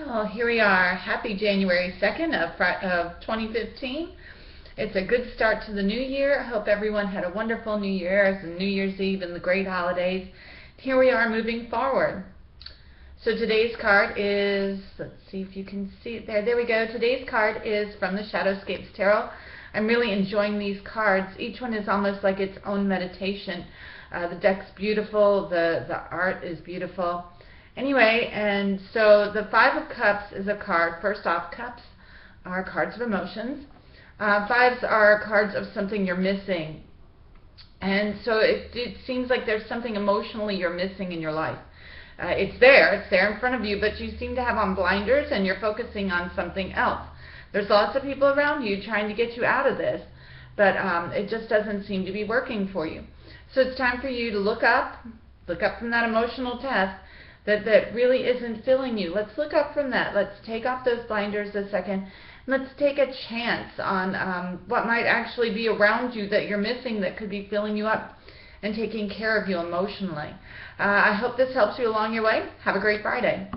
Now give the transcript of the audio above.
Well, here we are. Happy January 2nd of 2015. It's a good start to the new year. I hope everyone had a wonderful New Year's and New Year's Eve and the great holidays. Here we are moving forward. So today's card is, let's see if you can see it there. There we go. Today's card is from the Shadowscapes Tarot. I'm really enjoying these cards. Each one is almost like its own meditation. The deck's beautiful. The art is beautiful. Anyway, and so the Five of Cups is a card. First off, cups are cards of emotions. Fives are cards of something you're missing. And so it seems like there's something emotionally you're missing in your life. It's there in front of you, but you seem to have on blinders and you're focusing on something else. There's lots of people around you trying to get you out of this, but it just doesn't seem to be working for you. So it's time for you to look up from that emotional test that really isn't filling you. Let's look up from that. Let's take off those blinders a second. Let's take a chance on what might actually be around you that you're missing that could be filling you up and taking care of you emotionally. I hope this helps you along your way. Have a great Friday.